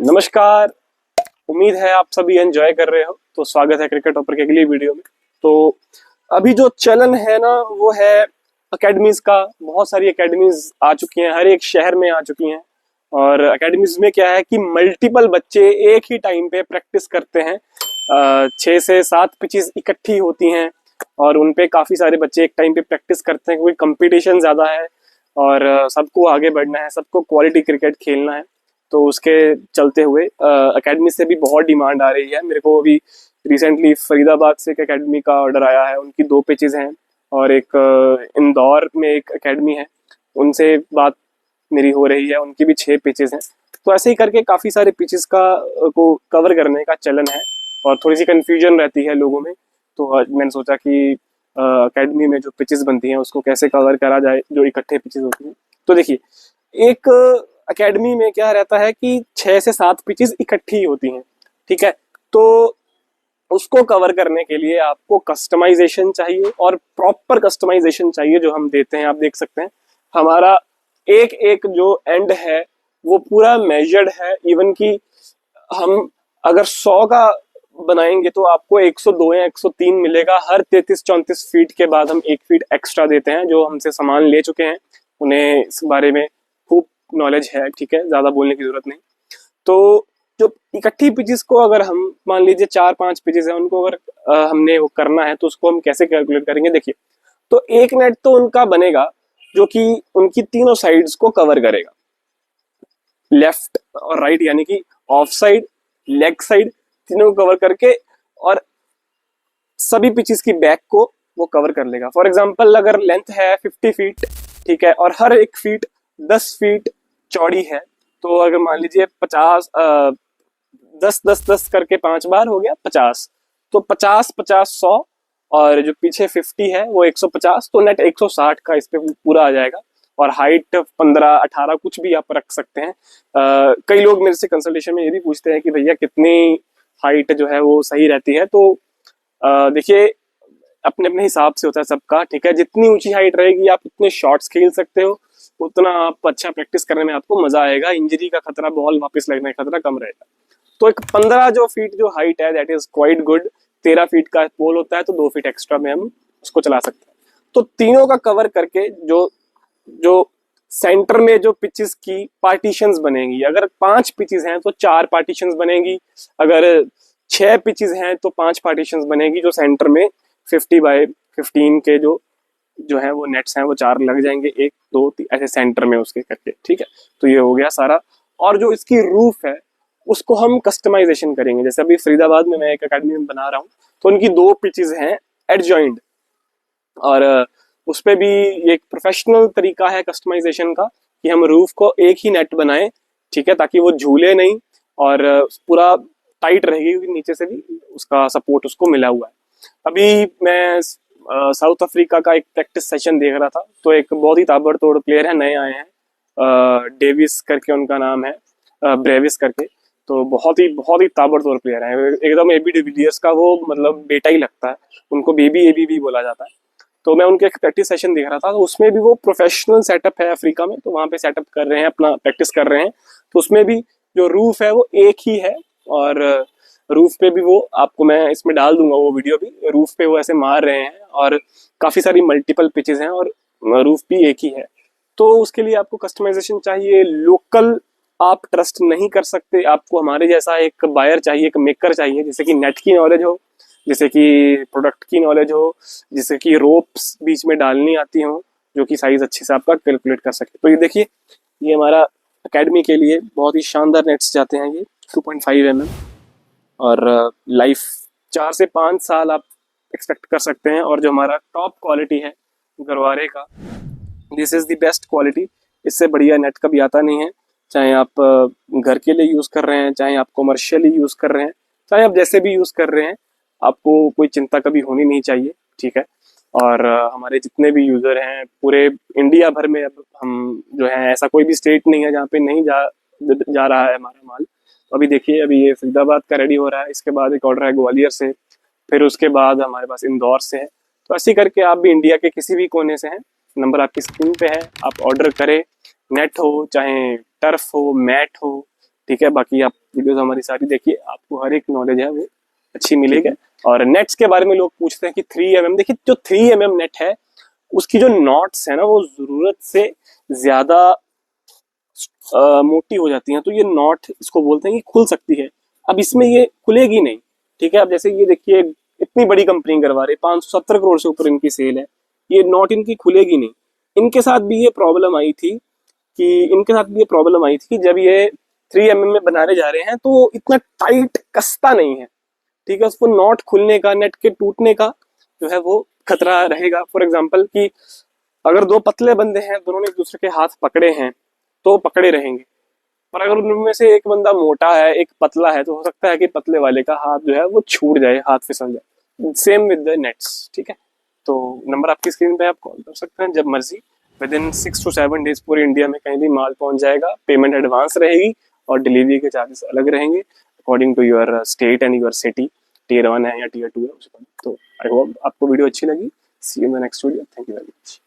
नमस्कार। उम्मीद है आप सभी एंजॉय कर रहे हो। तो स्वागत है क्रिकेट टॉपर की अगली वीडियो में। तो अभी जो चलन है ना वो है एकेडमीज का। बहुत सारी एकेडमीज आ चुकी हैं, हर एक शहर में आ चुकी हैं। और एकेडमीज में क्या है कि मल्टीपल बच्चे एक ही टाइम पे प्रैक्टिस करते हैं। 6 से 7 पिचेस इकट्ठी होती हैं और उनपे काफी सारे बच्चे एक टाइम पे प्रैक्टिस करते हैं क्योंकि कंपटीशन ज्यादा है और सबको आगे बढ़ना है, सबको क्वालिटी क्रिकेट खेलना है। तो उसके चलते हुए एकेडमी से भी बहुत डिमांड आ रही है। मेरे को अभी रिसेंटली फरीदाबाद से एक एकेडमी का ऑर्डर आया है, उनकी 2 पिचेस हैं। और एक इंदौर में एक एकेडमी है, उनसे बात मेरी हो रही है, उनकी भी 6 पिचेस हैं। तो ऐसे ही करके काफ़ी सारे पिचेस का को कवर करने का चलन है और थोड़ी सी कन्फ्यूजन रहती है लोगों में। तो आज मैंने सोचा कि एकेडमी में जो पिचेस बनती हैं उसको कैसे कवर करा जाए, जो इकट्ठे पिचेस होती हैं। तो देखिए, एक एकेडमी में क्या रहता है कि 6 से 7 पिचेस इकट्ठी होती हैं, ठीक है। तो उसको कवर करने के लिए आपको कस्टमाइजेशन चाहिए और प्रॉपर कस्टमाइजेशन चाहिए जो हम देते हैं। आप देख सकते हैं हमारा एक एक जो एंड है वो पूरा मेजर्ड है। इवन कि हम अगर 100 का बनाएंगे तो आपको 102 या 103 मिलेगा। हर 33-34 फीट के बाद हम 1 फीट एक्स्ट्रा देते हैं। जो हमसे सामान ले चुके हैं उन्हें इस बारे में खूब नॉलेज है, ठीक है, ज्यादा बोलने की जरूरत नहीं। तो जो इकट्ठी पिचेस को अगर हम मान लीजिए 4-5 पिचेस है उनको अगर हमने वो करना है तो उसको हम कैसे कैलकुलेट करेंगे। देखिए, तो एक नेट तो उनका बनेगा जो कि उनकी तीनों साइड्स को कवर करेगा, लेफ्ट और राइट, यानी कि ऑफ साइड, लेग साइड, तीनों को कवर करके और सभी पिचेस की बैक को वो कवर कर लेगा। फॉर एग्जांपल अगर लेंथ है 50 फीट, ठीक है, और हर एक फीट 10 फीट चौड़ी है, तो अगर मान लीजिए 50 10-10-10 करके 5 बार हो गया 50, तो 50-50-100 और जो पीछे 50 है वो 150, तो नेट 160 का इस पे पूरा आ जाएगा। और हाइट 15-18 कुछ भी आप रख सकते हैं। कई लोग मेरे से कंसल्टेशन में ये भी पूछते हैं कि भैया कितनी हाइट जो है वो सही रहती है। तो देखिए, अपने अपने हिसाब से होता है सबका, ठीक है। जितनी ऊंची हाइट रहेगी आप उतने शॉट्स खेल सकते हो, उतना आप अच्छा प्रैक्टिस करने में आपको मजा आएगा, इंजरी का खतरा, बॉल वापस लगने का खतरा कम रहेगा। तो एक 15 जो फीट जो हाइट है that is quite good. 13 feet का पोल होता है तो 2 फीट एक्स्ट्रा में हम उसको चला सकते हैं। तो तीनों का कवर करके जो जो सेंटर में जो पिचेस की पार्टीशंस बनेंगी, अगर 5 पिचेस हैं तो 4 पार्टीशंस बनेगी, अगर 6 पिचेस हैं तो 5 पार्टीशंस बनेगी। जो सेंटर में 50x15 के जो जो है वो नेट्स हैं वो 4 लग जाएंगे, 1-2-3 ऐसे सेंटर में उसके करके, ठीक है। तो ये हो गया सारा। और जो इसकी रूफ है उसको हम कस्टमाइजेशन करेंगे। जैसे अभी फरीदाबाद में मैं एक अकेडमी में बना रहा हूँ, तो उनकी 2 पिचेस हैं एडजॉइंट, और उस पे भी एक प्रोफेशनल तरीका है कस्टमाइजेशन का कि हम रूफ को एक ही नेट बनाएं, ठीक है, ताकि वो झूले नहीं और पूरा टाइट रहेगी क्योंकि नीचे से भी उसका सपोर्ट उसको मिला हुआ है। अभी मैं साउथ अफ्रीका का एक प्रैक्टिस सेशन देख रहा था, तो एक बहुत ही ताबड़तोड़ प्लेयर है, नए आए हैं, डेविस करके उनका नाम है, ब्रेविस करके। तो बहुत ही ताबड़तोड़ प्लेयर है, एकदम एबी डिविलियर्स का वो मतलब बेटा ही लगता है। उनको बेबी एबी भी बोला जाता है। तो मैं उनके एक प्रैक्टिस सेशन देख रहा था, तो उसमें भी वो प्रोफेशनल सेटअप है अफ्रीका में, तो वहाँ पे सेटअप कर रहे हैं, अपना प्रैक्टिस कर रहे हैं। तो उसमें भी जो रूफ है वो एक ही है और रूफ पे भी वो आपको मैं इसमें डाल दूंगा वो वीडियो भी। रूफ पे वो ऐसे मार रहे हैं और काफी सारी मल्टीपल पिचेस हैं और रूफ भी एक ही है। तो उसके लिए आपको कस्टमाइजेशन चाहिए। लोकल आप ट्रस्ट नहीं कर सकते, आपको हमारे जैसा एक बायर चाहिए, एक मेकर चाहिए, जैसे कि नेट की नॉलेज हो, जैसे कि प्रोडक्ट की नॉलेज हो, जैसे कि रोप्स बीच में डालनी आती हो, जो कि साइज अच्छे से आपका कैलकुलेट कर सके। तो ये देखिए, ये हमारा एकेडमी के लिए बहुत ही शानदार नेट्स जाते हैं ये 2.5 mm, और लाइफ 4 से 5 साल आप एक्सपेक्ट कर सकते हैं। और जो हमारा टॉप क्वालिटी है गरवारे का, this is the best quality, इससे बढ़िया नेट कभी आता नहीं है। चाहे आप घर के लिए यूज़ कर रहे हैं, चाहे आप कमर्शियली यूज़ कर रहे हैं, चाहे आप जैसे भी यूज़ कर रहे हैं, आपको कोई चिंता कभी होनी नहीं चाहिए, ठीक है। और हमारे जितने भी यूज़र हैं पूरे इंडिया भर में, अब हम जो है ऐसा कोई भी स्टेट नहीं है जहाँ पे नहीं जा रहा है हमारा माल। तो अभी देखिए, अभी ये फरीदाबाद का रेडी हो रहा है, इसके बाद एक ऑर्डर है ग्वालियर से, फिर उसके बाद हमारे पास इंदौर से है। तो ऐसे करके आप भी इंडिया के किसी भी कोने से हैं, नंबर आपकी स्क्रीन पे है, आप ऑर्डर करें। नेट हो, चाहे टर्फ हो, मैट हो, ठीक है, बाकी आप वीडियोस हमारी सारी देखिए, आपको हर एक नॉलेज है वो अच्छी मिलेगी। और नेट्स के बारे में लोग पूछते हैं कि 3mm, देखिए जो 3mm नेट है उसकी जो नॉट्स है ना वो जरूरत से ज्यादा मोटी हो जाती हैं, तो ये नॉट इसको बोलते हैं कि खुल सकती है। अब इसमें ये खुलेगी नहीं, ठीक है। अब जैसे ये देखिए इतनी बड़ी कंपनी करवा रही है, 570 करोड़ से ऊपर इनकी सेल है, ये नॉट इनकी खुलेगी नहीं। इनके साथ भी ये प्रॉब्लम आई थी कि जब ये 3mm में बनाने जा रहे हैं तो इतना टाइट कसता नहीं है, ठीक है। उसको नॉट खुलने का, नेट के टूटने का जो है वो खतरा रहेगा। फॉर एग्जाम्पल कि अगर दो पतले बंदे हैं, दोनों ने एक दूसरे के हाथ पकड़े हैं तो पकड़े रहेंगे, पर अगर उनमें से एक बंदा मोटा है एक पतला है तो हो सकता है कि पतले वाले का हाथ जो है वो छूट जाए, हाथ फिसल जाए। सेम विद द नेट्स, ठीक है। तो नंबर आपकी स्क्रीन पे, आप कॉल कर सकते हैं जब मर्जी। विद इन 6 to 7 डेज पूरे इंडिया में कहीं भी माल पहुंच जाएगा। पेमेंट एडवांस रहेगी और डिलीवरी के चार्जेस अलग रहेंगे according to your state and your city, Tier 1 है या Tier 2 है उसका। तो आई होप आपको वीडियो अच्छी लगी। See you in the next video. Thank you very much.